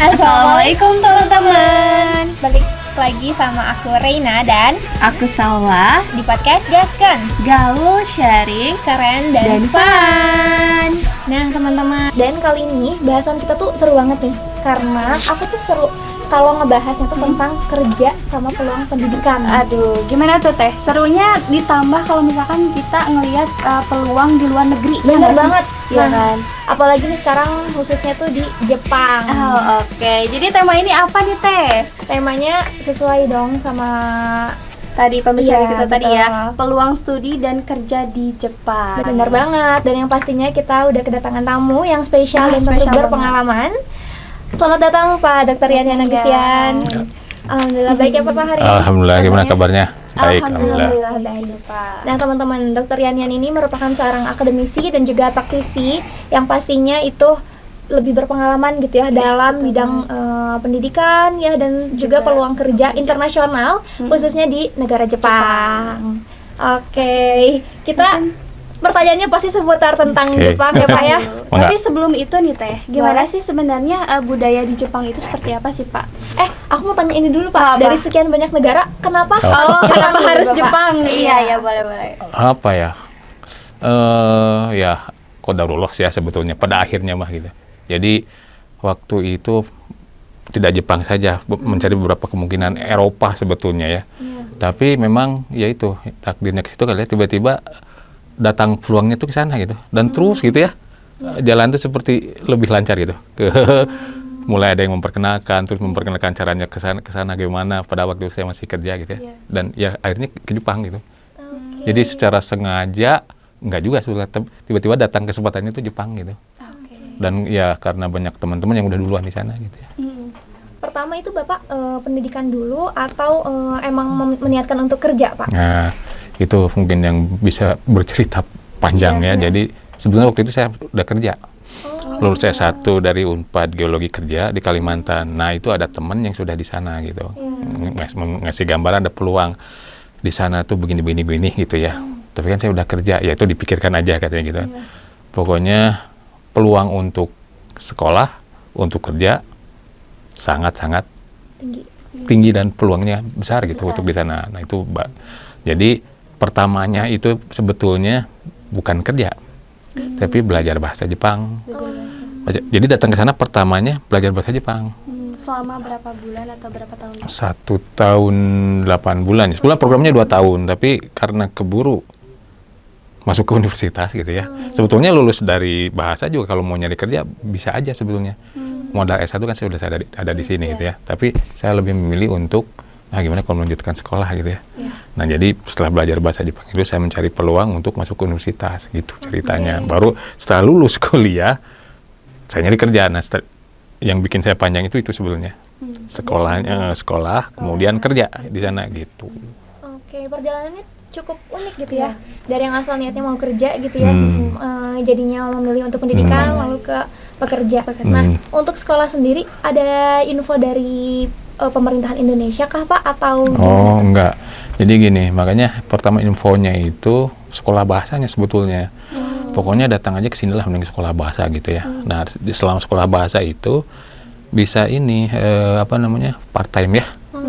Assalamualaikum teman-teman. Balik lagi sama aku Reina dan aku Salwa di podcast Gasken, Gaul, sharing, keren dan fun. Nah teman-teman, dan kali ini bahasan kita tuh seru banget nih, karena aku tuh seru kalau ngebahasnya tuh tentang kerja sama peluang pendidikan. Aduh, gimana tuh Teh? Serunya ditambah kalau misalkan kita ngelihat peluang di luar negeri. Bener banget. Iya kan? Apalagi nih sekarang khususnya tuh di Jepang. Oh, oke. Jadi tema ini apa nih Teh? Temanya sesuai dong sama Tadi pembicaraan kita tadi betul. ya, peluang studi dan kerja di Jepang. Benar banget. Dan yang pastinya kita udah kedatangan tamu yang spesial dan tentu spesial berpengalaman. Selamat datang Pak Dr. Yan Agustian. Alhamdulillah baik ya Pak hari ini. Alhamdulillah, gimana kabarnya? Baik, Alhamdulillah baik Pak. Nah teman-teman, Dr. Yan ini merupakan seorang akademisi dan juga praktisi yang pastinya itu lebih berpengalaman gitu ya dalam bidang pendidikan ya dan juga peluang kerja internasional khususnya di negara Jepang. Oke, kita pertanyaannya pasti seputar tentang Jepang ya Pak ya. Tapi sebelum itu nih Teh, gimana sih sebenarnya budaya di Jepang itu seperti apa sih Pak? Aku mau tanya ini dulu Pak. Dari sekian banyak negara, kenapa? Kenapa harus Jepang? Iya, boleh. Apa ya? Ya qadarullah sih ya sebetulnya pada akhirnya mah gitu. Jadi waktu itu tidak Jepang saja, mencari beberapa kemungkinan Eropa sebetulnya ya. Tapi memang ya itu takdirnya ke situ kali ya, tiba-tiba datang peluangnya tuh ke sana gitu. Dan terus gitu ya. Jalan tuh seperti lebih lancar gitu. Mulai ada yang memperkenalkan, terus memperkenalkan caranya ke sana gimana pada waktu saya masih kerja gitu ya. Dan ya akhirnya ke Jepang gitu. Jadi secara sengaja enggak juga sebetulnya, tiba-tiba datang kesempatannya itu Jepang gitu. Dan ya karena banyak teman-teman yang udah duluan di sana gitu ya. Pertama itu Bapak pendidikan dulu atau emang meniatkan untuk kerja Pak? Nah, itu mungkin yang bisa bercerita panjang ya. Jadi sebetulnya waktu itu saya udah kerja. Lulus S1 dari Unpad Geologi kerja di Kalimantan. Nah, itu ada teman yang sudah di sana gitu. Ngasih gambaran ada peluang di sana tuh begini gitu ya. Tapi kan saya udah kerja, ya itu dipikirkan aja katanya gitu. Pokoknya peluang untuk sekolah, untuk kerja sangat-sangat tinggi dan peluangnya besar gitu untuk di sana. Nah, itu jadi pertamanya itu sebetulnya bukan kerja, tapi belajar bahasa Jepang. Jadi datang ke sana pertamanya belajar bahasa Jepang. Selama berapa bulan atau berapa tahun? 1 tahun 8 bulan. Sebulan programnya 2 tahun, tapi karena keburu masuk ke universitas gitu ya. Sebetulnya lulus dari bahasa juga kalau mau nyari kerja bisa aja sebetulnya. Modal S1 kan sudah ada di sini gitu ya. Tapi saya lebih memilih untuk gimana kalau melanjutkan sekolah gitu ya. Nah, jadi setelah belajar bahasa Jepang itu saya mencari peluang untuk masuk ke universitas gitu ceritanya. Baru setelah lulus kuliah saya nyari kerja. Nah, yang bikin saya panjang itu sebetulnya. Sekolah, kemudian kerja di sana gitu. Oke, perjalanannya cukup unik gitu ya. Dari yang asal niatnya mau kerja gitu ya, jadinya memilih untuk pendidikan lalu ke pekerja. Nah, untuk sekolah sendiri ada info dari pemerintahan Indonesia kah Pak atau gimana? Enggak. Jadi gini, makanya pertama infonya itu sekolah bahasanya sebetulnya. Pokoknya datang aja ke sini lah mending sekolah bahasa gitu ya. Nah, selama sekolah bahasa itu bisa part time ya.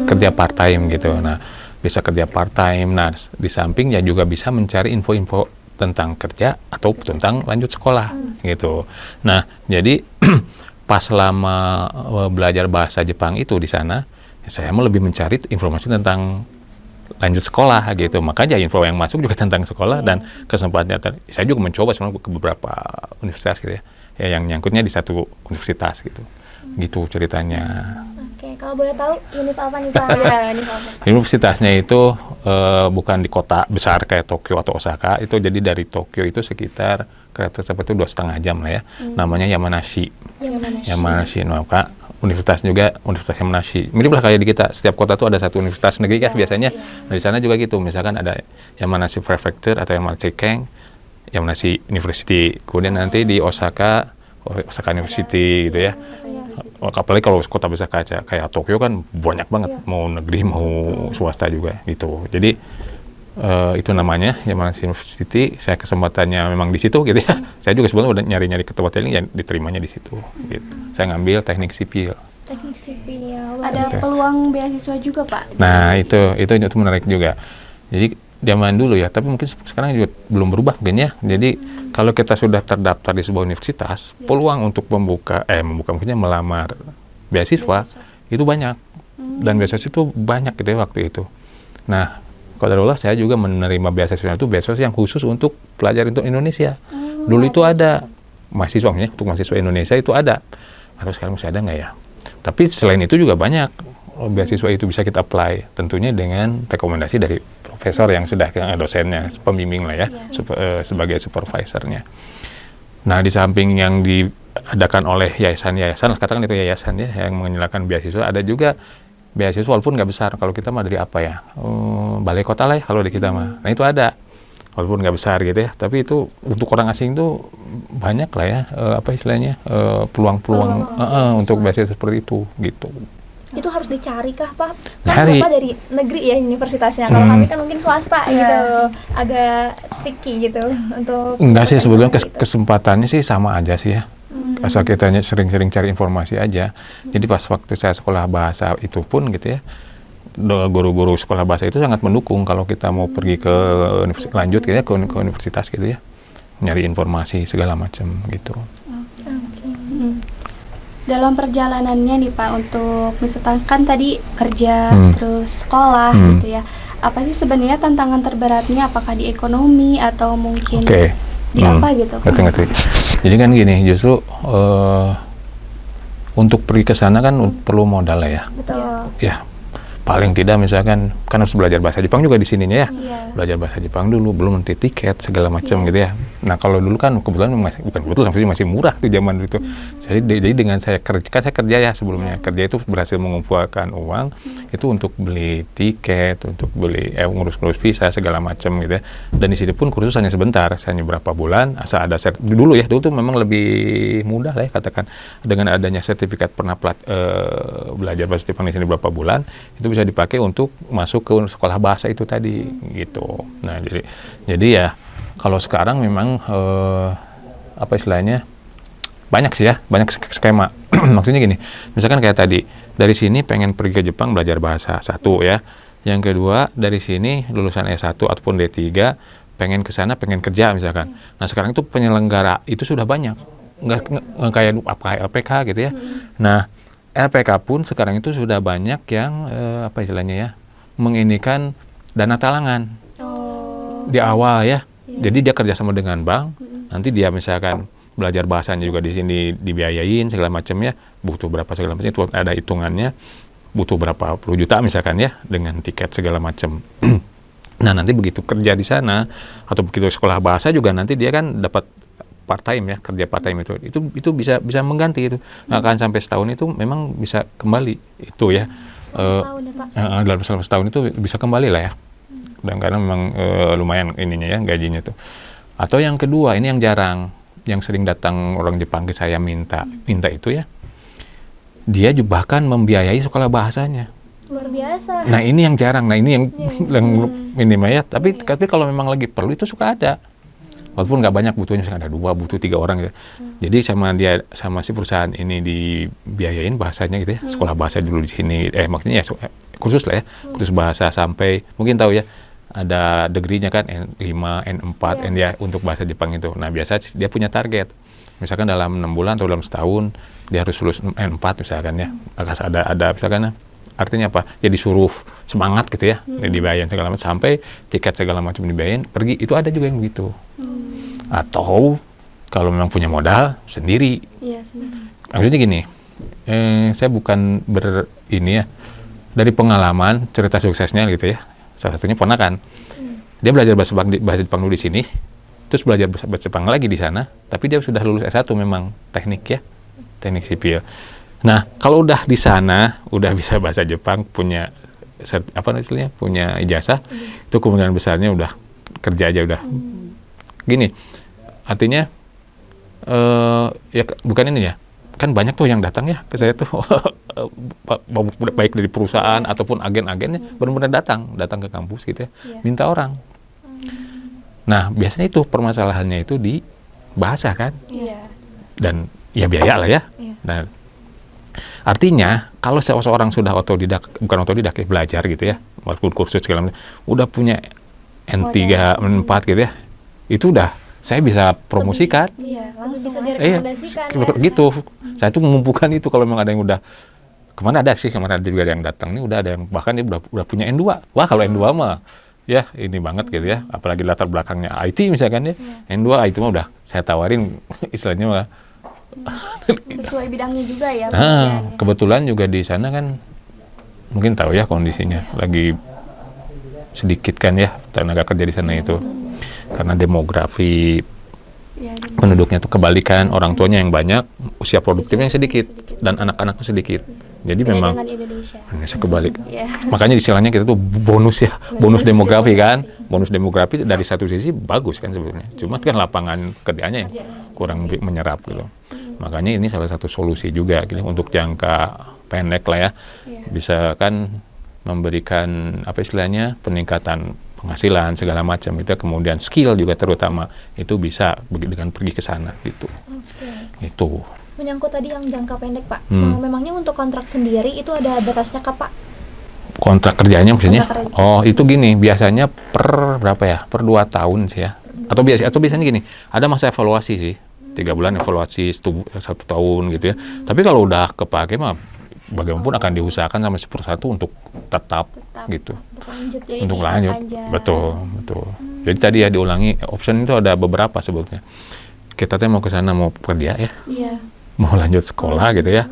Kerja part time gitu. Nah, bisa kerja part time. Nah, di samping ya juga bisa mencari info-info tentang kerja atau tentang lanjut sekolah gitu. Nah, jadi pas lama belajar bahasa Jepang itu di sana, saya mau lebih mencari informasi tentang lanjut sekolah gitu. Makanya info yang masuk juga tentang sekolah dan kesempatannya. Saya juga mencoba sebenarnya ke beberapa universitas gitu ya, yang nyangkutnya di satu universitas gitu. Gitu ceritanya. Oke, kalau boleh tahu unit apa nih Pak? Universitasnya itu bukan di kota besar kayak Tokyo atau Osaka. Itu jadi dari Tokyo itu sekitar kereta cepat itu 2,5 jam lah ya. Namanya Yamanashi. Maka universitas Yamanashi. Mirip lah kayak di kita. Setiap kota tuh ada satu universitas negeri kan biasanya. Nah, di sana juga gitu. Misalkan ada Yamanashi Prefecture atau Yamanashi Ken, Yamanashi University. Kemudian nanti di Osaka University gitu ya. Apalagi kalau kota besar kayak Tokyo kan banyak banget, mau negeri mau swasta juga gitu. Jadi itu namanya Yamanashi University. Saya kesempatannya memang di situ gitu ya. Saya juga sebelumnya udah nyari-nyari ke tempat lain yang diterimanya di situ gitu. Saya ngambil teknik sipil. Teknik sipil. Ada Tes. peluang beasiswa juga Pak? Nah, itu menarik juga. Jadi zaman dulu ya, tapi mungkin sekarang juga belum berubah mungkin ya. Jadi kalau kita sudah terdaftar di sebuah universitas, peluang untuk mungkinnya melamar beasiswa itu banyak. Dan beasiswa itu banyak gitu ya waktu itu. Nah, qadarullah saya juga menerima beasiswa itu beasiswa yang khusus untuk pelajar untuk Indonesia. Dulu itu ada mahasiswanya untuk mahasiswa Indonesia itu ada. Atau sekarang masih ada nggak ya? Tapi selain itu juga banyak beasiswa itu bisa kita apply, tentunya dengan rekomendasi dari profesor yang sudah dosennya, pembimbing lah ya, sebagai supervisornya. Nah, di samping yang diadakan oleh yayasan-yayasan, katakan itu yayasan ya, yang menyediakan beasiswa, ada juga beasiswa walaupun nggak besar. Kalau kita mah dari apa ya, balai kota lah ya, kalau di kita mah. Nah, itu ada, walaupun nggak besar gitu ya, tapi itu untuk orang asing tuh banyak lah ya, peluang-peluang untuk beasiswa seperti itu gitu. Itu harus dicari kah Pak? Cari. Bapak dari negeri ya universitasnya. Kalau kami kan mungkin swasta gitu, agak tricky gitu untuk. Enggak sih, sebetulnya informasi itu. kesempatannya sih sama aja sih ya. Asal kita sering-sering cari informasi aja. Jadi pas waktu saya sekolah bahasa itu pun gitu ya, guru-guru sekolah bahasa itu sangat mendukung kalau kita mau pergi ke lanjut gitu ya, ke universitas gitu ya, nyari informasi segala macam gitu. Dalam perjalanannya nih Pak, untuk misalkan tadi kerja terus sekolah gitu ya, apa sih sebenarnya tantangan terberatnya? Apakah di ekonomi atau mungkin di apa gitu? Ngerti. Jadi kan gini, justru untuk pergi ke sana kan perlu modal lah ya. Betul. Ya, paling tidak misalkan kan harus belajar bahasa Jepang juga di sininya ya. Iya. Belajar bahasa Jepang dulu, belum nanti tiket segala macam gitu ya. Nah, kalau dulu kan kebetulan masih murah tuh zaman dulu itu. Jadi dengan saya kerja ya sebelumnya. Kerja itu berhasil mengumpulkan uang itu untuk beli tiket, untuk beli ngurus-ngurus visa segala macam gitu ya. Dan di sini pun kursus hanya sebentar, hanya berapa bulan, asal ada dulu tuh memang lebih mudah lah ya katakan. Dengan adanya sertifikat pernah belajar bahasa Jepang di sini berapa bulan, itu bisa dipakai untuk masuk ke sekolah bahasa itu tadi gitu. Nah, jadi ya kalau sekarang memang apa istilahnya banyak sih ya, banyak skema. Maksudnya gini, misalkan kayak tadi dari sini pengen pergi ke Jepang belajar bahasa satu ya, yang kedua dari sini lulusan S1 ataupun D3 pengen ke sana pengen kerja misalkan. Nah, sekarang itu penyelenggara itu sudah banyak, nggak kayak LPK gitu ya. Nah, LPK pun sekarang itu sudah banyak yang apa istilahnya ya, menginikan dana talangan di awal ya. Jadi dia kerjasama dengan bank, nanti dia misalkan belajar bahasanya juga di sini dibiayain segala macam ya, butuh berapa segala macam itu ada hitungannya, butuh berapa puluh juta misalkan ya dengan tiket segala macam. Nah, nanti begitu kerja di sana atau begitu sekolah bahasa juga nanti dia kan dapat part time ya, kerja part time itu bisa mengganti itu. Akan sampai setahun itu memang bisa kembali itu ya. Setahun ya Pak. Dalam setahun itu bisa kembali lah ya. Dan karena memang lumayan ininya ya gajinya tuh. Atau yang kedua, ini yang jarang, yang sering datang orang Jepang ke saya minta itu ya. Dia juga bahkan membiayai sekolah bahasanya. Luar biasa. Nah, ini yang jarang. Nah, ini yang minimal ya. Tapi kalau memang lagi perlu itu suka ada. Walaupun nggak banyak butuhnya, misalnya ada 2, butuh 3 orang gitu. Jadi sama si perusahaan ini dibiayain bahasanya gitu ya. Sekolah bahasa dulu di sini. Maksudnya ya kursus lah ya. Kursus bahasa sampai mungkin tahu ya. Ada degree-nya kan N5, N4, ya untuk bahasa Jepang itu. Nah, biasa dia punya target. Misalkan dalam 6 bulan atau dalam setahun dia harus lulus N4 misalkan ya. Ada misalkan artinya apa? Ya disuruh semangat gitu ya. Dibayarin segala macam sampai tiket segala macam dibayarin, pergi. Itu ada juga yang begitu. Atau kalau memang punya modal sendiri. Iya, sendiri. Maksudnya gini, saya bukan ini ya. Dari pengalaman cerita suksesnya gitu ya. Salah satunya ponakan. Dia belajar bahasa Jepang dulu di sini, terus belajar bahasa Jepang lagi di sana, tapi dia sudah lulus S1 memang teknik ya, teknik sipil. Nah, kalau udah di sana, udah bisa bahasa Jepang, punya punya ijazah, itu kemungkinan besarnya udah kerja aja udah. Gini, artinya ya bukan ini ya. Kan banyak tuh yang datang ya ke saya tuh baik dari perusahaan ataupun agen-agennya benar-benar datang ke kampus gitu ya, minta orang. Nah, biasanya itu permasalahannya itu di bahasa kan, dan ya biaya lah ya. Nah, Artinya kalau seseorang sudah otodidak, bukan otodidak ya, belajar gitu ya, walaupun kursus segala macam, udah punya N3, N4 gitu ya, itu udah saya bisa promosikan. Iya, langsung bisa Iya, direkomendasikan gitu. Saya tuh mengumpulkan itu kalau memang ada yang udah kemana ada sih, kemarin ada juga yang datang nih, udah ada yang bahkan dia udah punya N2. Wah, kalau N2 mah ya ini banget gitu ya, apalagi latar belakangnya IT misalkan ya. N2 itu mah udah saya tawarin istilahnya mah. Sesuai bidangnya juga ya. Nah, kebetulan juga di sana kan mungkin tahu ya kondisinya lagi sedikit kan ya tenaga kerja di sana itu. Karena demografi penduduknya tuh kebalikan, orang tuanya yang banyak, usia produktifnya yang sedikit dan anak-anaknya sedikit. Jadi memang Indonesia kebalik. Makanya istilahnya kita tuh bonus ya, bonus demografi kan. Bonus demografi dari satu sisi bagus kan sebenarnya. Cuma kan lapangan kerjanya yang kurang menyerap gitu. Makanya ini salah satu solusi juga gitu, untuk jangka pendek lah ya. Bisa kan memberikan apa istilahnya peningkatan penghasilan segala macam itu, kemudian skill juga terutama itu bisa dengan pergi ke sana gitu. Itu. Menyangkut tadi yang jangka pendek Pak, memangnya untuk kontrak sendiri itu ada batasnya kah Pak? Kontrak kerjanya maksudnya? Oh itu gini, biasanya per berapa ya? Per 2 tahun sih ya. Atau biasanya gini, ada masa evaluasi sih. 3 bulan evaluasi, 1 tahun gitu ya. Tapi kalau udah kepake mah bagaimanapun akan diusahakan sama si perusahaan untuk tetap gitu. Untuk lanjut. Betul. Jadi tadi ya diulangi, option itu ada beberapa sebetulnya. Kita tuh mau ke sana mau kerja ya. Iya. Mau lanjut sekolah gitu ya.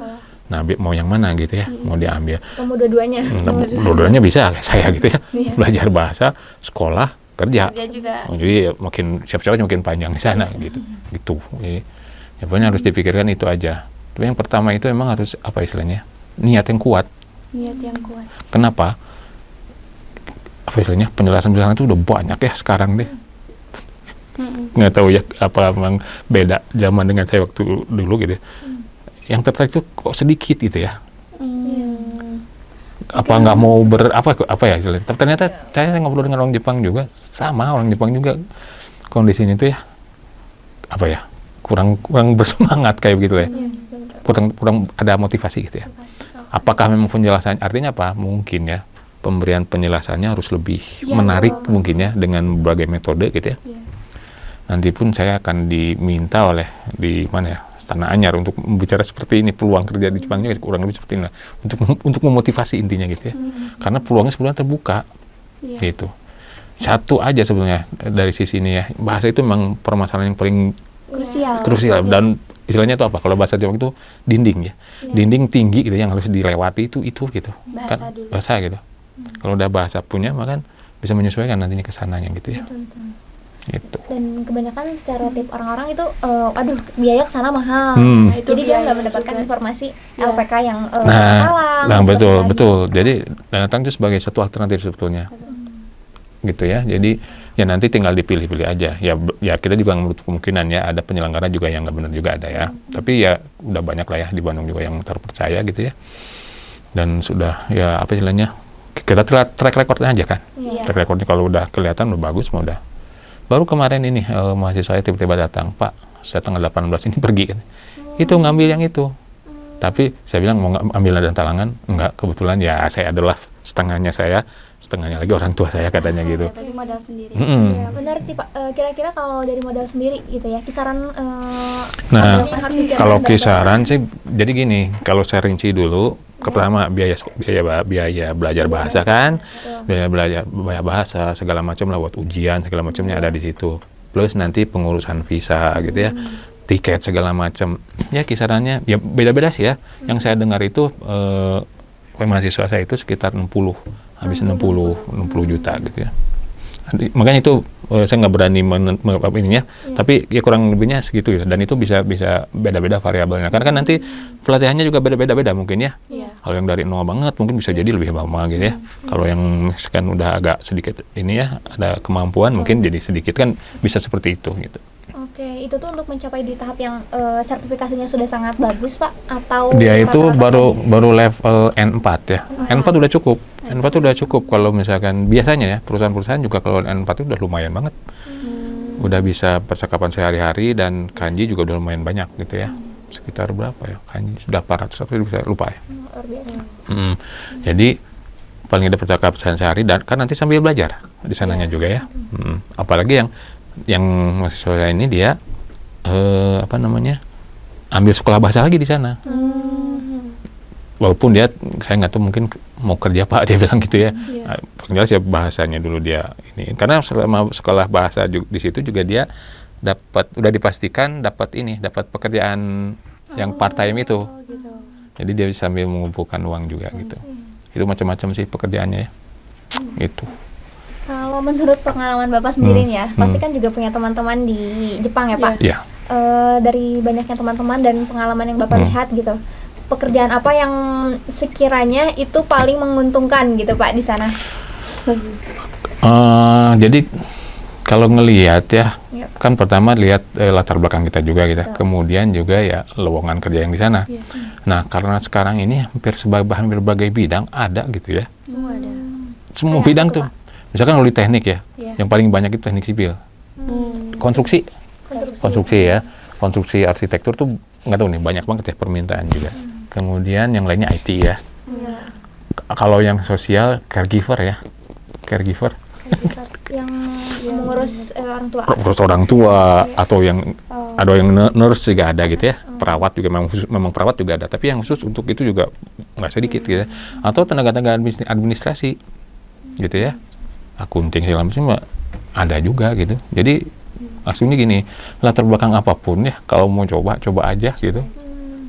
Nah, mau yang mana gitu ya, mau diambil. Mau dua-duanya. Dua-duanya bisa kayak saya gitu ya. Belajar bahasa, sekolah, kerja juga. Jadi makin siap-siap makin panjang di sana gitu. Jadi ya pokoknya harus dipikirkan itu aja. Tapi yang pertama itu memang harus apa istilahnya? Niat yang kuat. Kenapa? Apa istilahnya? Penjelasan itu udah banyak ya sekarang deh. Nggak tahu ya apa memang beda zaman dengan saya waktu dulu gitu. Yang tertarik itu kok sedikit gitu ya. Apa nggak mau apa ya istilahnya. Tapi ternyata saya ngobrol dengan orang Jepang juga, sama orang Jepang juga kondisinya itu ya apa ya, kurang bersemangat kayak begitu ya. Kurang ada motivasi gitu ya. Apakah memang penjelasannya, artinya apa? Mungkin ya pemberian penjelasannya harus lebih menarik mungkin ya dengan berbagai metode gitu ya. Nanti pun saya akan diminta oleh di mana ya, Istana Anyar untuk membicara seperti ini, peluang kerja di Jepang juga kurang lebih seperti ini lah, untuk memotivasi intinya gitu ya. Karena peluangnya sebenarnya terbuka gitu. Satu aja sebenarnya dari sisi ini ya, bahasa itu memang permasalahan yang paling krusial dan istilahnya itu apa? Kalau bahasa Jepang itu dinding ya. Dinding tinggi gitu yang harus dilewati itu gitu. Bahasa gitu. Kalau udah bahasa punya maka bisa menyesuaikan nantinya ke sananya gitu ya. Gitu. Dan kebanyakan stereotip orang-orang itu biaya ke sana mahal. Jadi dia nggak mendapatkan informasi LPK yang nah betul. Jadi datang itu sebagai satu alternatif sebetulnya. Gitu ya. Jadi ya nanti tinggal dipilih-pilih aja. Ya kita juga menurut kemungkinan ya ada penyelenggara juga yang nggak benar juga ada ya. Tapi ya udah banyak lah ya di Bandung juga yang terpercaya gitu ya. Dan sudah ya apa istilahnya, kita track recordnya aja kan. Track recordnya kalau udah kelihatan udah bagus mau udah. Baru kemarin ini mahasiswa saya tiba-tiba datang, Pak, saya tanggal 18 ini pergi kan. Itu ngambil yang itu. Tapi saya bilang mau ambil dan talangan, enggak, kebetulan ya saya adalah setengahnya lagi orang tua saya katanya gitu. Dari modal sendiri. Ya, benar nih Pak. Kira-kira kalau dari modal sendiri gitu ya, kisaran kalau kisaran sih jadi gini, kalau saya rinci dulu, pertama biaya belajar bahasa kan, biaya bahasa segala macam lah buat ujian segala macamnya ada di situ. Plus nanti pengurusan visa gitu ya, tiket segala macam. Ya kisarannya ya beda-beda sih ya. Yang saya dengar itu mahasiswa saya itu sekitar 60 juta gitu ya. Makanya itu saya nggak berani ininya, tapi ya kurang lebihnya segitu ya. Dan itu bisa beda-beda variabelnya. Karena kan nanti pelatihannya juga beda-beda mungkin ya. Kalau yang dari nol banget mungkin bisa jadi lebih lama gitu ya. Kalau yang kan udah agak sedikit ini ya, ada kemampuan mungkin jadi sedikit kan bisa seperti itu gitu. Oke, itu tuh untuk mencapai di tahap yang sertifikasinya sudah sangat bagus Pak, atau dia itu baru level N4 ya. N4 udah cukup. N4 udah cukup kalau misalkan biasanya ya perusahaan-perusahaan juga kalau N4 itu udah lumayan banget. Udah bisa percakapan sehari-hari dan kanji juga udah lumayan banyak gitu ya. sekitar berapa ya? Kayaknya sudah 400 atau bisa lupa ya. Luar biasa. Jadi paling ada percakapan sehari dan kan nanti sambil belajar di sananya juga ya. Apalagi yang mahasiswa ini dia ambil sekolah bahasa lagi di sana. Walaupun dia, saya nggak tahu mungkin mau kerja Pak, dia bilang gitu ya. Paling jelas ya bahasanya dulu dia ini. Karena selama sekolah bahasa di situ juga dia udah dipastikan dapat pekerjaan yang part time itu. Gitu. Jadi dia bisa sambil mengumpulkan uang juga gitu. Itu macam-macam sih pekerjaannya ya. Gitu. Kalau menurut pengalaman Bapak sendiri nih ya, pasti kan juga punya teman-teman di Jepang ya Pak? Iya. Dari banyaknya teman-teman dan pengalaman yang Bapak lihat gitu, pekerjaan apa yang sekiranya itu paling menguntungkan gitu Pak di sana? Jadi kalau ngelihat ya, kan pertama lihat latar belakang kita juga gitu. Kemudian juga ya lowongan kerja yang di sana. Nah, karena sekarang ini hampir berbagai bidang ada gitu ya. Ada. Semua bidang tuh. Misalkan kalau di teknik ya, yang paling banyak itu teknik sipil. Konstruksi ya. Konstruksi arsitektur tuh nggak tahu nih, banyak banget ya permintaan juga. Kemudian yang lainnya IT ya. Kalau yang sosial, caregiver yang mengurus orang tua. Urus orang tua atau yang ada yang nurse juga ada gitu ya. Perawat juga memang perawat juga ada, tapi yang khusus untuk itu juga nggak sedikit gitu ya. Atau tenaga-tenaga administrasi gitu ya. Akunting segala macam ada juga gitu. Jadi maksudnya gini, latar belakang apapun ya, kalau mau coba aja gitu.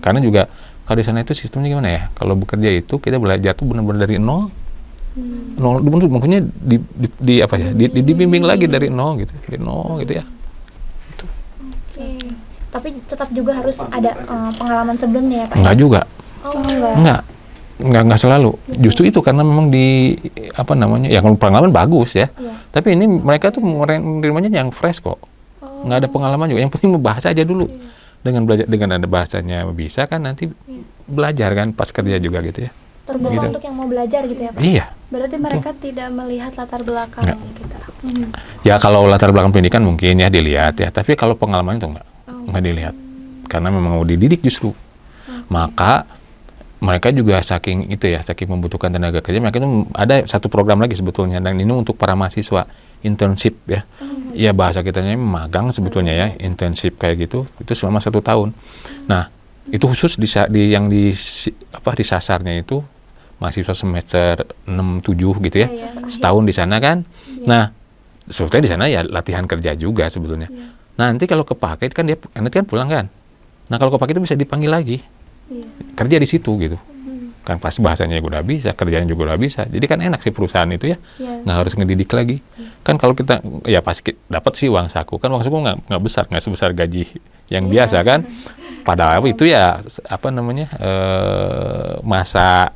Karena juga kalau di sana itu sistemnya gimana ya? Kalau bekerja itu kita belajar tuh benar-benar dari nol. Nol, mungkinnya dibimbing lagi dari nol gitu ya. Gitu. Oke. Tapi tetap juga harus ada pengalaman sebelumnya ya Pak? Enggak juga. Enggak. Enggak selalu. Justru itu karena memang ya kalau pengalaman bagus ya. Tapi ini mereka tuh menerimanya yang fresh kok. Nggak ada pengalaman juga. Yang penting bahasa aja dulu. Dengan ada bahasanya bisa kan nanti belajar kan pas kerja juga gitu ya. Terbuka gitu. Untuk yang mau belajar gitu ya Pak? Iya. Berarti mereka tidak melihat latar belakang kita. Ya kalau latar belakang pendidikan mungkin ya dilihat ya. Tapi kalau pengalaman itu nggak dilihat. Karena memang mau dididik justru. Maka mereka juga saking membutuhkan tenaga kerja, mereka itu ada satu program lagi sebetulnya, dan ini untuk para mahasiswa, internship ya. Ya bahasa kitanya magang sebetulnya ya, internship kayak gitu, itu selama 1 tahun. Nah, itu khusus disasarnya itu mahasiswa semester 6-7 gitu ya. Setahun di sana kan. Nah, sebetulnya di sana ya latihan kerja juga sebetulnya. Nanti kalau kepake kan nanti kan pulang kan. Nah, kalau kepake itu bisa dipanggil lagi. Kerja di situ gitu. Kan pasti bahasanya juga udah bisa, kerjanya juga udah bisa. Jadi kan enak sih perusahaan itu ya. Nggak harus ngedidik lagi. Kan kalau kita ya pasti dapat sih uang saku. Kan uang saku nggak besar, nggak sebesar gaji yang biasa kan. Padahal itu ya masa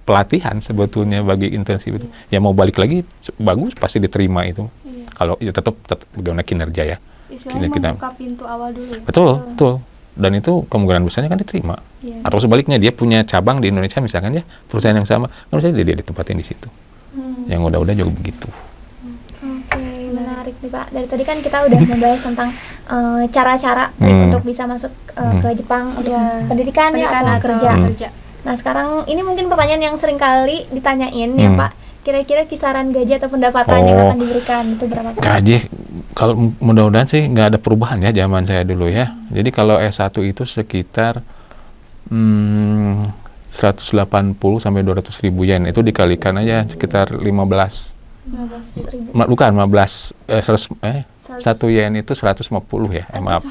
pelatihan sebetulnya bagi intensif itu. Ya mau balik lagi bagus pasti diterima itu. Kalau ya tetap bagaimana kinerja ya. Istilahnya membuka pintu awal dulu ya? Betul. Dan itu kemungkinan besarnya kan diterima. Atau sebaliknya dia punya cabang di Indonesia misalkan ya, perusahaan yang sama, kan misalnya dia ditempatin di situ. Yang udah juga begitu. Oke, menarik nih Pak. Dari tadi kan kita udah membahas tentang cara-cara untuk bisa masuk ke Jepang untuk pendidikan ya atau kerja. Nah sekarang ini mungkin pertanyaan yang sering kali ditanyain ya Pak. Kira-kira kisaran gaji atau pendapatan yang akan diberikan itu berapa Pak? Gaji, kalau mudah-mudahan sih nggak ada perubahan ya zaman saya dulu ya. Jadi kalau S1 itu sekitar 180 sampai 200 ribu yen, itu dikalikan aja sekitar 15 ribu. Bukan 100 yen itu 150 ya. Maaf.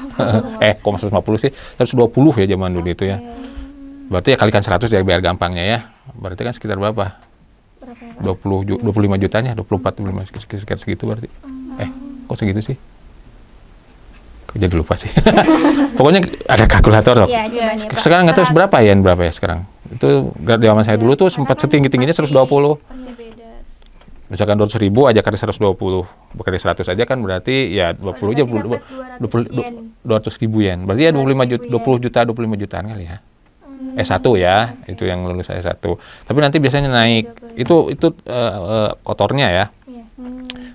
Kok 150 sih? 120 ya zaman dulu itu ya. Berarti ya kalikan 100 ya biar gampangnya ya. Berarti kan sekitar berapa? 25 jutanya, 24, 25, sekitar segitu berarti. Kok segitu sih? Jadi lupa sih. Pokoknya ada kalkulator loh. Sekarang nggak tahu berapa ya sekarang. Itu zaman saya dulu tuh sempat setinggi-tingginya 120. Misalkan 200 ribu aja kali 120, bukan 100 aja kan berarti ya 20 aja 200 ribu yen. Berarti ya 25 jutaan kali ya. S1 ya, itu yang lulus S1. Tapi nanti biasanya naik, itu kotornya ya.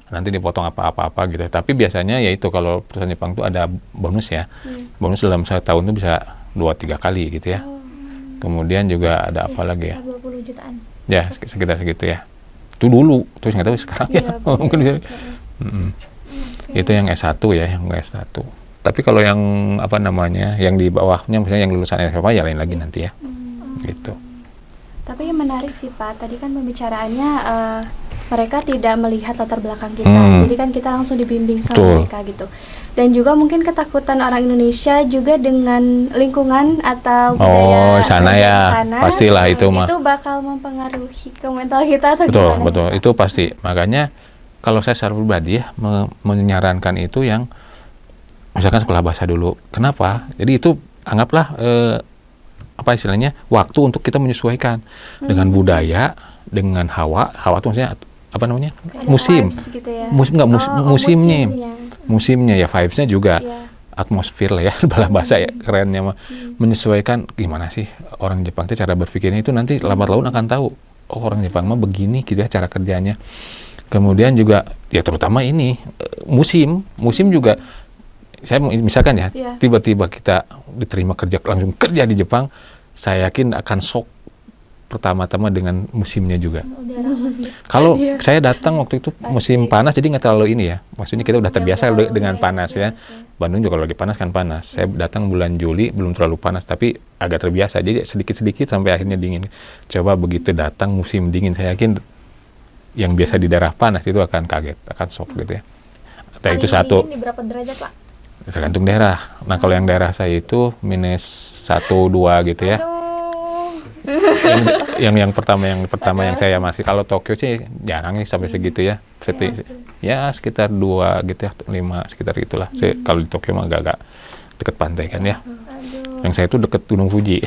Nanti dipotong apa-apa gitu. Tapi biasanya ya itu kalau perusahaan Jepang itu ada bonus ya. Bonus dalam 1 tahun itu bisa 2-3 kali gitu ya. Kemudian juga ada apa lagi ya? 20 jutaan. Ya, sekitar segitu ya. Itu dulu, terus nggak tahu sekarang ya. Mungkin bisa. Itu yang S1 ya, yang S1. Tapi kalau yang apa namanya, yang di bawahnya misalnya yang lulusan SMA ya lain lagi nanti ya. Gitu. Tapi yang menarik sih Pak, tadi kan pembicaraannya mereka tidak melihat latar belakang kita. Jadi kan kita langsung dibimbing sama mereka gitu. Dan juga mungkin ketakutan orang Indonesia juga dengan lingkungan atau budaya sana ya, pastilah itu mah. Itu bakal mempengaruhi ke mental kita atau betul, gimana? Betul, itu pasti. Makanya kalau saya secara pribadi ya menyarankan itu yang misalkan sekolah bahasa dulu. Kenapa? Jadi itu anggaplah apa istilahnya waktu untuk kita menyesuaikan dengan budaya, dengan hawa itu maksudnya apa namanya? Musim. Gitu ya? Musimnya ya, vibes-nya juga, atmosfer lah ya, bahasa ya kerennya mah. Menyesuaikan gimana sih orang Jepang itu cara berpikirnya itu nanti lambat laun akan tahu. Oh, orang Jepang mah begini gitu ya cara kerjanya. Kemudian juga ya terutama ini musim juga. Saya misalkan ya, tiba-tiba kita diterima langsung kerja di Jepang, saya yakin akan shock pertama-tama dengan musimnya juga. Kalau saya datang waktu itu musim panas, jadi nggak terlalu ini ya. Maksudnya kita udah terbiasa dengan panas ya. Bandung juga kalau lagi panas kan panas. Saya datang bulan Juli belum terlalu panas, tapi agak terbiasa. Jadi sedikit-sedikit sampai akhirnya dingin. Coba begitu datang musim dingin, saya yakin yang biasa di daerah panas itu akan kaget, akan shock gitu ya. Nah, itu satu. Dingin di berapa derajat Pak? Tergantung daerah. Nah kalau yang daerah saya itu -1-2 gitu ya. yang pertama yang saya masih, kalau Tokyo sih jarang nih sampai segitu ya. Ya sekitar 2 gitu ya, 5 sekitar itulah. Kalau di Tokyo mah agak deket pantai kan ya. Yang saya itu deket Gunung Fuji.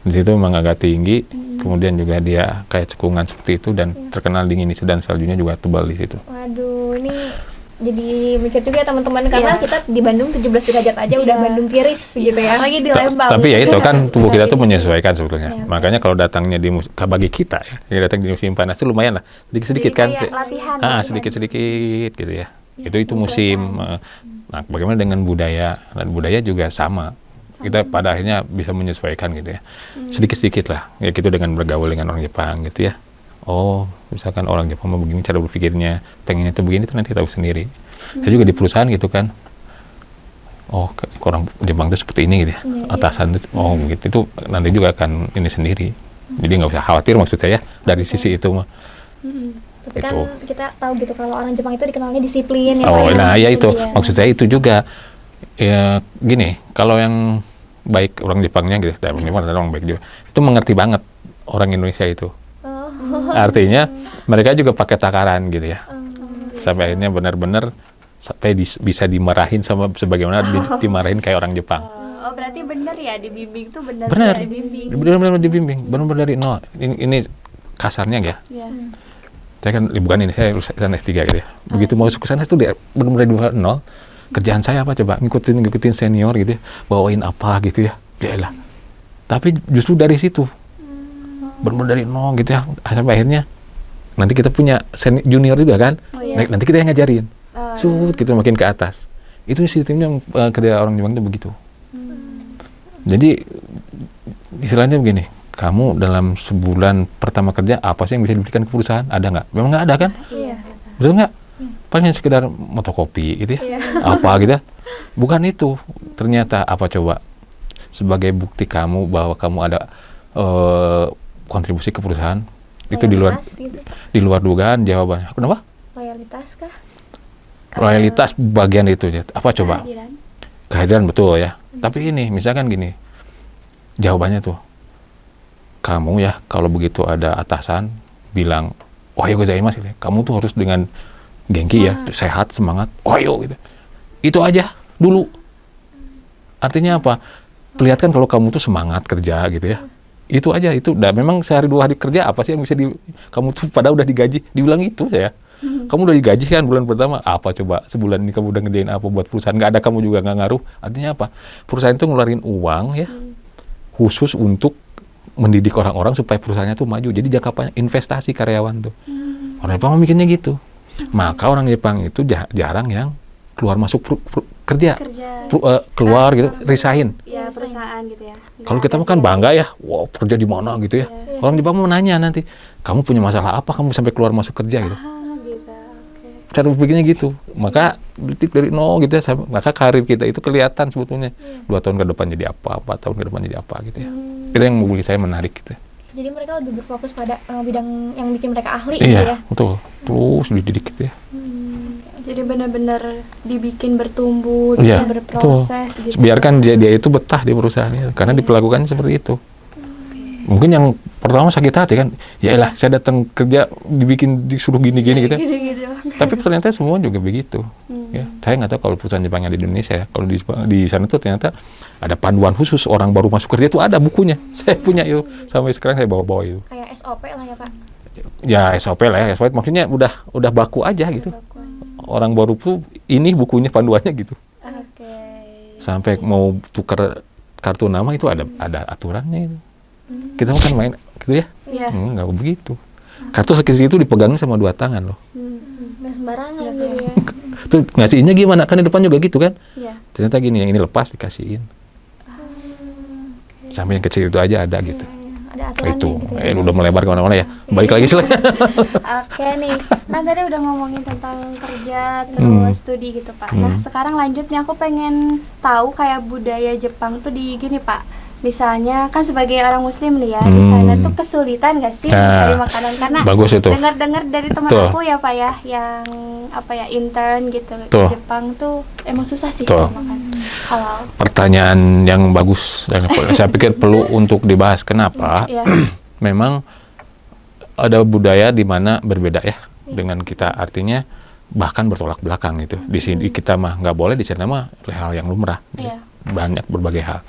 Di situ memang agak tinggi. Kemudian juga dia kayak cekungan seperti itu dan terkenal dingin di situ, dan saljunya juga tebal di situ. Waduh, ini jadi mikir juga ya teman-teman, karena kita di Bandung 17 derajat aja udah Bandung tiris gitu ya. Lagi di Lembang. Tapi ya itu kan tubuh kita tuh menyesuaikan sebetulnya. Makanya kalau datangnya bagi kita ya, yang datang di musim panas itu lumayan lah, sedikit-sedikit kan. Latihan. Sedikit-sedikit gitu ya. Itu musim. Nah, bagaimana dengan budaya? Dan budaya juga sama. Kita pada akhirnya bisa menyesuaikan gitu ya. Sedikit-sedikit lah. Ya gitu dengan bergaul dengan orang Jepang gitu ya. Oh, misalkan orang Jepang mau begini cara berpikirnya, pengennya itu begini, itu nanti tahu sendiri. Saya juga di perusahaan gitu kan. Oh, orang Jepang itu seperti ini gitu ya. Atasan itu, oh gitu, itu nanti juga akan ini sendiri. Jadi nggak usah khawatir maksud saya dari sisi itu mah. Tapi kan kita tahu gitu kalau orang Jepang itu dikenalnya disiplin ya. Oh, nah ya itu. Maksud saya itu juga. Ya gini, kalau yang baik orang Jepangnya gitu, dan orang baik juga, itu mengerti banget orang Indonesia itu. Artinya mereka juga pakai takaran gitu ya. Sampai akhirnya benar-benar sampai bisa dimarahin sama sebagaimana dimarahin kayak orang Jepang. Oh, berarti benar ya dibimbing tuh benar dibimbing. Benar-benar dibimbing, benar-benar dari nol. Ini kasarnya ya. Saya kan bukan ini, saya lulusan S3 gitu ya. Begitu mau masuk ke sana itu benar-benar dari nol. Kerjaan saya apa coba? Ngikutin senior gitu ya. Bawain apa gitu ya. Yaelah. Tapi justru dari situ benar-benar dari nol gitu ya, sampai akhirnya nanti kita punya junior juga kan, nanti kita yang ngajarin, kita makin ke atas. Itu sistemnya kerja orang Jepang itu begitu. Jadi istilahnya begini, kamu dalam sebulan pertama kerja apa sih yang bisa diberikan ke perusahaan? Ada nggak? Memang nggak ada kan? Betul nggak? Paling sekedar fotokopi gitu ya, apa gitu? Bukan itu. Ternyata apa coba? Sebagai bukti kamu bahwa kamu ada kontribusi ke perusahaan. Itu di luar dugaan jawabannya. Kenapa? Loyalitas kah? Loyalitas bagian itu ya. Apa coba? Kehadiran betul ya. Tapi ini misalkan gini, jawabannya tuh, kamu ya kalau begitu ada atasan bilang, ohayou gozaimasu gitu, kamu tuh harus dengan gengki ya, sehat, semangat, ohayou gitu. Itu aja dulu. Artinya apa? Perlihatkan kalau kamu tuh semangat kerja gitu ya. Itu aja, itu udah memang sehari 2 hari kerja apa sih yang bisa kamu tuh pada udah digaji, dibilang itu ya. Kamu udah digaji kan bulan pertama, apa coba sebulan ini kamu udah ngerjain apa buat perusahaan, nggak ada kamu juga nggak ngaruh. Artinya apa? Perusahaan itu ngeluarin uang ya khusus untuk mendidik orang-orang supaya perusahaannya tuh maju. Jadi jangka panjang, investasi karyawan tuh. Orang Jepang mikirnya gitu. Maka orang Jepang itu jarang yang keluar masuk kerja, Kerja. keluar gitu, resign. Ya, perusahaan gitu ya. Kalau kita kan bangga ya, wow kerja di mana gitu ya. Orang Jepang mau nanya nanti, kamu punya masalah apa kamu sampai keluar masuk kerja gitu. Gitu. Oke. Cara berpikirnya gitu. Maka dari nol gitu ya, maka karir kita itu kelihatan sebetulnya. 2 tahun ke depan jadi apa, 4 tahun ke depan jadi apa gitu ya. Itu yang bagi saya menarik gitu. Jadi mereka lebih berfokus pada bidang yang bikin mereka ahli Iya, gitu ya. betul. Terus dididik gitu ya. Jadi benar-benar dibikin bertumbuh, Iya, berproses gitu. Biarkan dia itu betah di perusahaannya karena diperlakukan seperti itu. Mungkin yang pertama sakit hati kan, ya elah saya datang kerja disuruh gini-gini gitu. Gitu-gitu. Tapi ternyata semua juga begitu. Ya, saya nggak tahu kalau perusahaan Jepang yang di Indonesia, kalau di sana tuh ternyata ada panduan khusus orang baru masuk kerja itu ada bukunya. Saya punya itu sampai sekarang saya bawa-bawa itu. Kayak SOP lah ya Pak. Ya SOP lah ya, SOP maksudnya udah baku aja gitu. Orang baru tuh ini bukunya panduannya gitu. Oke. Sampai mau tukar kartu nama itu ada aturannya itu. Kita kan main gitu ya? Iya. Nggak begitu. Kartu segitu dipegangnya sama 2 tangan loh. Nggak sembarangan gitu ya. Tuh ngasihinnya gimana? Kan di depan juga gitu kan? Iya. Ternyata gini, yang ini lepas dikasihin. Sampai yang kecil itu aja ada gitu. Ada aturannya Itu, gitu ya. udah melebar kemana-mana ya. Balik lagi silahkan. Oke nih, kan tadi udah ngomongin tentang kerja terus studi gitu Pak. Nah sekarang lanjut nih, aku pengen tahu kayak budaya Jepang tuh di gini Pak. Misalnya kan sebagai orang Muslim nih ya, di sana tuh kesulitan gak sih mencari makanan? Karena bagus itu. dengar-dengar dari teman Betul. aku ya Pak ya, yang intern gitu Betul. di Jepang tuh emang susah sih Betul. makan halal. Pertanyaan yang bagus dan saya pikir perlu untuk dibahas. Kenapa? Iya. Memang ada budaya di mana berbeda ya dengan kita, artinya bahkan bertolak belakang gitu. Di sini kita mah nggak boleh, di sana mah hal yang lumrah. Iya. Banyak berbagai hal.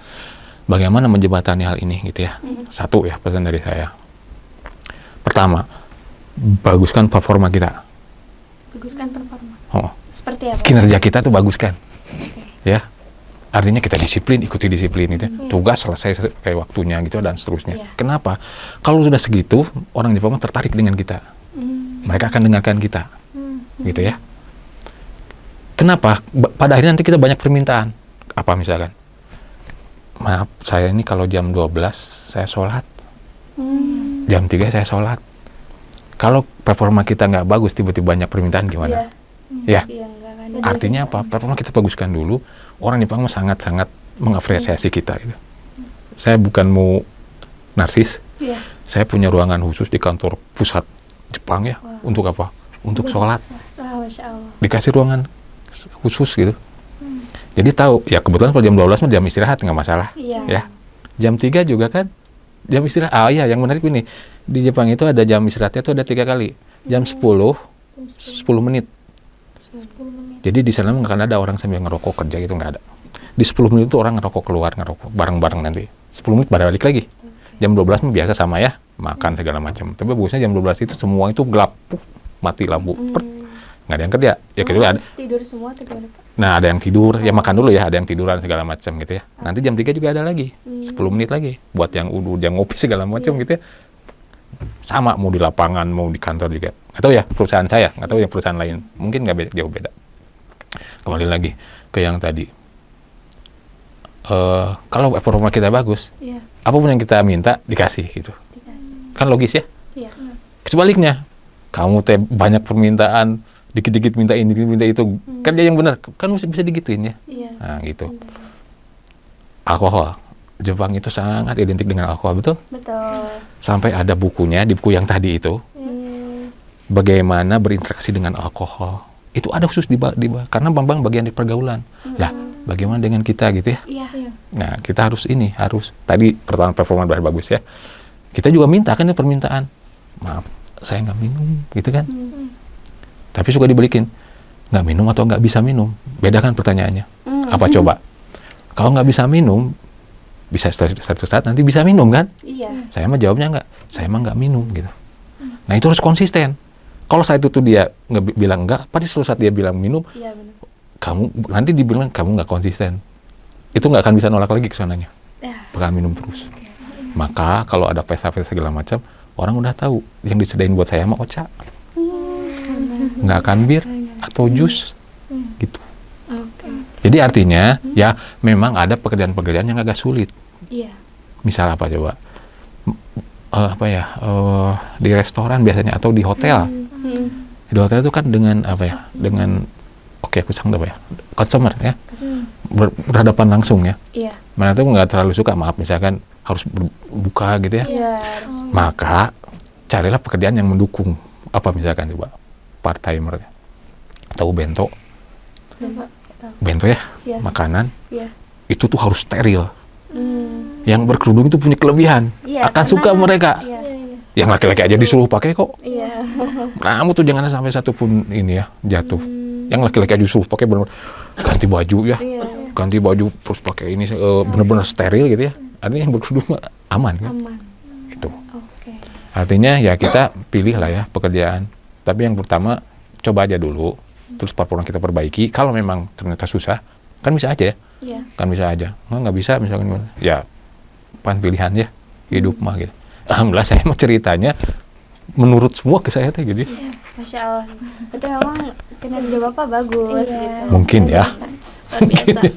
Bagaimana menjembatani hal ini gitu ya? Satu ya pesan dari saya. Pertama, baguskan performa kita. Baguskan performa. Oh, Seperti apa? kinerja kita tuh baguskan. Ya. Artinya kita disiplin, ikuti disiplin gitu. Tugas selesai kayak waktunya gitu dan seterusnya. Iya. Kenapa? Kalau sudah segitu, orang Jepang tertarik dengan kita. Mereka akan dengarkan kita. Gitu ya. Kenapa? Pada akhirnya nanti kita banyak permintaan. Apa misalkan? Maaf, saya ini kalau jam 12 saya sholat. Jam 3 saya sholat. Kalau performa kita nggak bagus, tiba-tiba banyak permintaan gimana? Ya. Iya, enggak kan. Artinya apa? Performa kita baguskan dulu. Orang Jepang sangat-sangat mengapresiasi kita. Gitu. Saya bukan mau narsis. Iya. Saya punya ruangan khusus di kantor pusat Jepang ya. Untuk apa? Untuk sholat. Wah, Masya Allah. Dikasih ruangan khusus gitu. Jadi tahu, ya kebetulan kalau jam 12 mah jam istirahat nggak masalah. Iya. Ya. Jam 3 juga kan jam istirahat. Ah iya, yang menarik ini. Di Jepang itu ada jam istirahatnya itu ada 3 kali. Jam 10 menit. Jadi di sana nggak akan ada orang sambil ngerokok kerja gitu, nggak ada. Di 10 menit itu orang ngerokok keluar, ngerokok bareng-bareng nanti. 10 menit balik lagi. Jam 12 mah biasa sama ya, makan segala macam. Tapi bagusnya jam 12 itu semua itu gelap, mati lampu, nggak ada yang kerja. Ya kecuali ada. Tidur semua atau gimana Pak? Nah, ada yang tidur, ya makan dulu ya, ada yang tiduran segala macam gitu ya. Nanti jam 3 juga ada lagi, 10 menit lagi buat yang udah yang ngopi segala macam gitu ya. Sama mau di lapangan, mau di kantor juga. Atau ya perusahaan saya, atau yang perusahaan lain, mungkin nggak jauh beda. Kembali lagi ke yang tadi. Kalau performa kita bagus, Iya. apapun yang kita minta dikasih gitu. Dikasih. Kan logis ya? Iya. Sebaliknya, kamu banyak permintaan, dikit-dikit minta ini, minta itu, kerja yang benar, kan bisa digituin ya. Iya. Nah gitu. Alkohol, Jepang itu sangat identik dengan alkohol, betul? Betul. Sampai ada bukunya, di buku yang tadi itu, bagaimana berinteraksi dengan alkohol. Itu ada khusus karena Bambang bagian dari pergaulan. Lah, bagaimana dengan kita gitu ya? Iya. Nah, kita harus tadi performa bagus ya. Kita juga minta kan ya permintaan. Maaf, saya nggak minum, gitu kan? Tapi suka dibalikin. Nggak minum atau nggak bisa minum? Beda kan pertanyaannya. Apa coba? Kalau nggak bisa minum, bisa satu saat nanti bisa minum kan? Iya. Saya mah jawabnya nggak. Saya mah nggak minum gitu. Nah, itu harus konsisten. Kalau saat itu dia bilang enggak, pada suatu saat dia bilang minum, Iya benar. kamu nanti dibilang kamu nggak konsisten. Itu nggak akan bisa nolak lagi kesananya. Ya. Bakal minum terus. Maka kalau ada pesta-pesta segala macam, orang udah tahu yang disediain buat saya mah ocha. Nggak akan bir atau jus gitu. Jadi artinya ya memang ada pekerjaan-pekerjaan yang agak sulit. Iya. Misal apa coba? Di restoran biasanya atau di hotel. Di hotel itu kan dengan apa ya? Dengan consumer ya. Berhadapan langsung ya. Iya. Mana tuh nggak terlalu suka, maaf misalkan harus berbuka gitu ya. Iya. Maka carilah pekerjaan yang mendukung. Apa misalkan coba part timer atau bento ya, Iya. makanan Iya. itu tuh harus steril. Yang berkerudung itu punya kelebihan, Iya, akan karena- suka mereka. Iya. Yang laki-laki aja disuruh pakai kok. Iya. Kamu tuh jangan sampai satu pun ini ya jatuh. Yang laki-laki aja disuruh pakai benar ganti baju ya, Iya. ganti baju terus pakai ini benar-benar steril gitu ya. Artinya yang berkerudung aman kan? Aman. Gitu. Oke. Artinya ya kita pilih lah ya pekerjaan. Tapi yang pertama coba aja dulu, terus performa kita perbaiki. Kalau memang ternyata susah, kan bisa aja ya. Iya. Kan bisa aja. Nggak bisa misalkan gimana. Ya pan pilihan ya hidup mah gitu. Alhamdulillah saya mau ceritanya menurut semua ke saya tuh gitu. Masya Allah. Berarti memang kinerja Bapak bagus gitu. Mungkin ya. Luar biasa.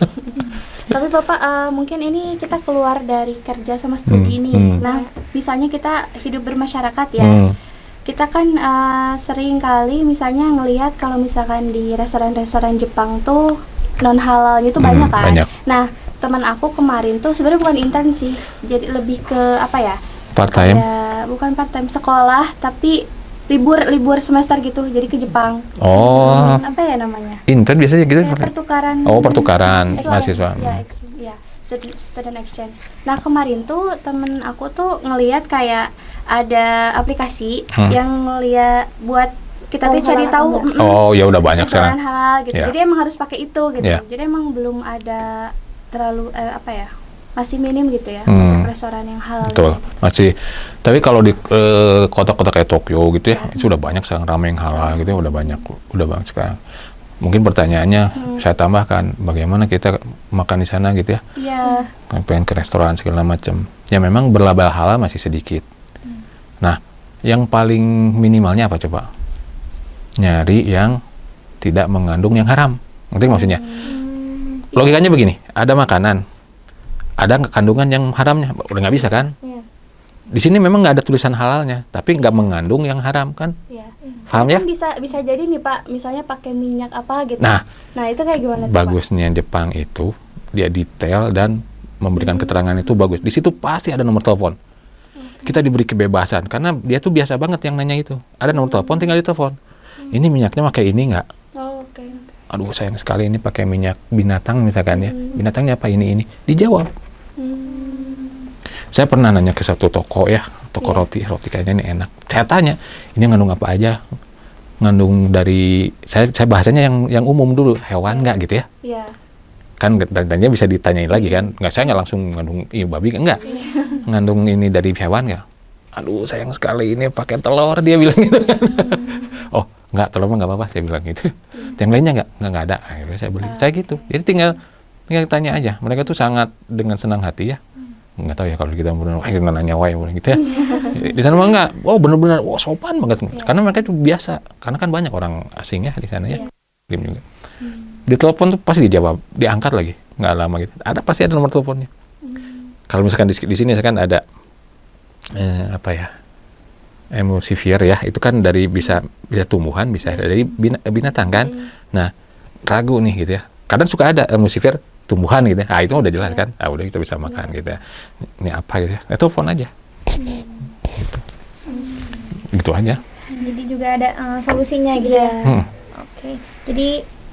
Tapi Bapak mungkin ini kita keluar dari kerja sama studi ini. Nah, misalnya kita hidup bermasyarakat ya. Kita kan sering kali misalnya ngelihat kalau misalkan di restoran-restoran Jepang tuh non halalnya tuh banyak kan. Banyak. Nah, teman aku kemarin tuh sebenarnya bukan intern sih. Jadi lebih ke apa ya? Part time. Ya, bukan part time, sekolah tapi libur semester gitu. Jadi ke Jepang. Oh, Apa ya namanya? intern biasanya gitu. Ya, pertukaran. Oh, pertukaran mahasiswa. Ya, ya, student exchange. Nah, kemarin tuh temen aku tuh ngelihat kayak ada aplikasi yang ngeliat buat kita tuh cari tahu Oh, ya udah banyak restoran sekarang. halal gitu. Ya. Jadi emang harus pakai itu gitu. Ya. Jadi emang belum ada terlalu masih minim gitu ya untuk restoran yang halal. Betul, gitu. masih. Tapi kalau di kota-kota kayak Tokyo gitu ya, itu udah banyak sekarang ramen yang halal gitu, udah banyak sekarang. Mungkin pertanyaannya saya tambahkan, bagaimana kita makan di sana gitu ya? Iya. Pengen ke restoran segala macam. Ya memang berlabel halal masih sedikit. Nah, yang paling minimalnya apa coba? Nyari yang tidak mengandung yang haram. Ngerti maksudnya? Logikanya begini, ada makanan, ada kandungan yang haramnya, udah nggak bisa kan? Iya. Di sini memang nggak ada tulisan halalnya, tapi nggak mengandung yang haram kan? Iya. Paham ya? Kan bisa jadi nih Pak, misalnya pakai minyak apa gitu. Nah, itu kayak gimana tuh, Pak? bagusnya Jepang itu dia detail dan memberikan keterangan itu bagus. Di situ pasti ada nomor telepon. Kita diberi kebebasan karena dia tuh biasa banget yang nanya itu. Ada nomor telepon, tinggal ditelepon. Ini minyaknya pakai ini nggak? Oh, oke. Aduh sayang sekali ini pakai minyak binatang misalkan ya. Binatangnya apa ini? Dijawab. Saya pernah nanya ke satu toko ya, toko roti kayaknya ini enak. Saya tanya, ini ngandung apa aja? Ngandung dari, saya bahasanya yang umum dulu, hewan nggak gitu ya? Iya. Kan tanya bisa ditanyain lagi kan? Nggak, saya nggak langsung ngandung babi, enggak. Ngandung ini dari hewan nggak? Aduh sayang sekali ini pakai telur, dia bilang gitu kan. Oh nggak, telur mah nggak apa-apa, saya bilang gitu. Yang lainnya nggak ada. Akhirnya saya beli. Saya gitu. Jadi tinggal tanya aja. Mereka tuh sangat dengan senang hati ya. Nggak tahu ya kalau kita benar kita nanya wae gitu ya. Di sana mah enggak. Wow, benar-benar sopan banget. Karena mereka itu biasa. Karena kan banyak orang asing ya di sana ya. Diam juga. Di telepon tuh pasti dijawab, diangkat lagi. Nggak lama gitu. Ada pasti ada nomor teleponnya. Kalau misalkan di sini misalkan ada emulsifier ya, itu kan dari bisa tumbuhan, bisa dari binatang kan. Nah, ragu nih gitu ya. Kadang suka ada emulsifier tumbuhan gitu ya. Ah, itu udah jelas kan. Ah, udah kita bisa makan gitu ya. Ini apa gitu ya. Telepon aja. Gitu. Gitu aja. Jadi juga ada solusinya gitu ya. Oke. Jadi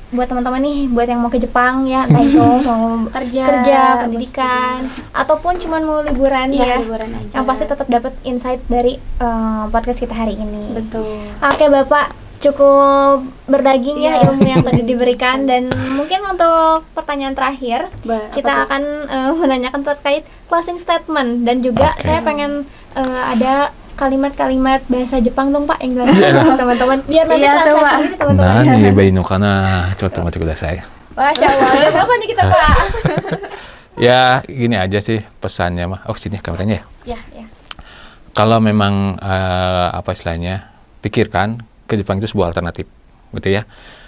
buat teman-teman nih, buat yang mau ke Jepang ya, entah itu mau kerja, pendidikan, ataupun cuma mau liburan ya. Liburan aja. Yang pasti tetap dapat insight dari podcast kita hari ini. Betul. Oke Bapak, cukup berdaging ya ilmu yang tadi diberikan, dan mungkin untuk pertanyaan terakhir kita akan menanyakan terkait closing statement, dan juga saya pengen ada kalimat-kalimat bahasa Jepang dong Pak yang dilanjutkan teman-teman biar nanti terasa sendiri teman-teman. Nani baino kana chotto matte kudasai. Masya Allah, ada berapa nih kita Pak? Ya gini aja sih pesannya mah. Oh sini kameranya ya. Ya. Kalau memang apa istilahnya, pikirkan ke Jepang itu sebuah alternatif. gitu ya.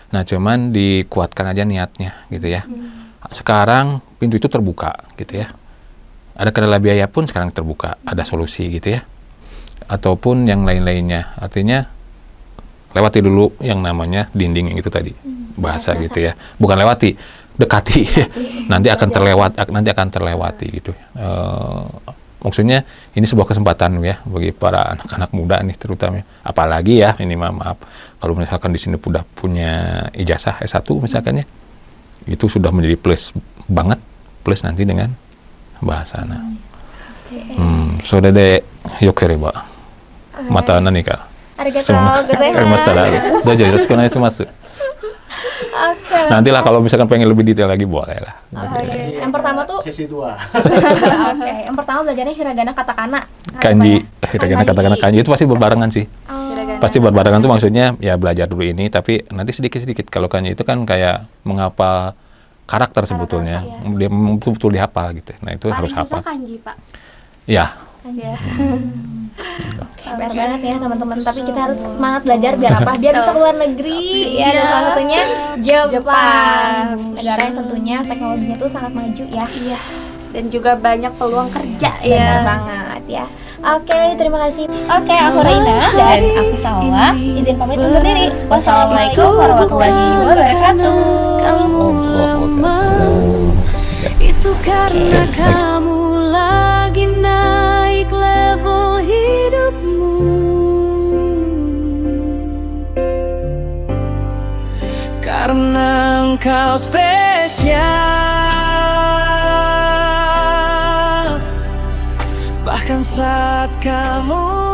Nah, cuman dikuatkan aja niatnya gitu ya. Sekarang pintu itu terbuka gitu ya. Ada kendala biaya pun sekarang terbuka, ada solusi gitu ya. Ataupun yang lain-lainnya. Artinya lewati dulu yang namanya dinding yang itu tadi. Bahasa gitu ya. Bukan lewati, dekati. Nanti akan terlewati gitu. Maksudnya ini sebuah kesempatan ya bagi para anak-anak muda nih terutama. Apalagi ya ini maaf kalau misalkan di sini udah punya ijazah S1 misalkan ya. Itu sudah menjadi plus banget, plus nanti dengan bahasa. So dede yokereba mata何か Dojo yoroshiku onegaishimasu. Nantilah kalau misalkan pengen lebih detail lagi boleh lah. Yang pertama tuh sesi 2. Oke, yang pertama belajarnya hiragana katakana. Kanji, hiragana katakana kanji itu pasti berbarengan sih. Pasti berbarengan tuh maksudnya ya belajar dulu ini tapi nanti sedikit-sedikit. Kalau kanji itu kan kayak menghafal karakter sebetulnya. Dia betul-betul dihafal gitu. Nah, itu harus hafal. Kanji, Pak. Ya. PR banget ya teman-teman, tapi kita harus semangat belajar biar apa? Biar bisa keluar negeri. Ya, dan salah satunya Jepang. Negara yang tentunya teknologinya tuh sangat maju ya. Iya. Dan juga banyak peluang kerja Benar ya. banget ya. Oke, terima kasih. Oke, aku Raina dan aku Salwa. Izin pamit undur diri. Wassalamualaikum warahmatullahi wabarakatuh. Itu karena kamu lagi naik level hidupmu. Karena engkau spesial, bahkan saat kamu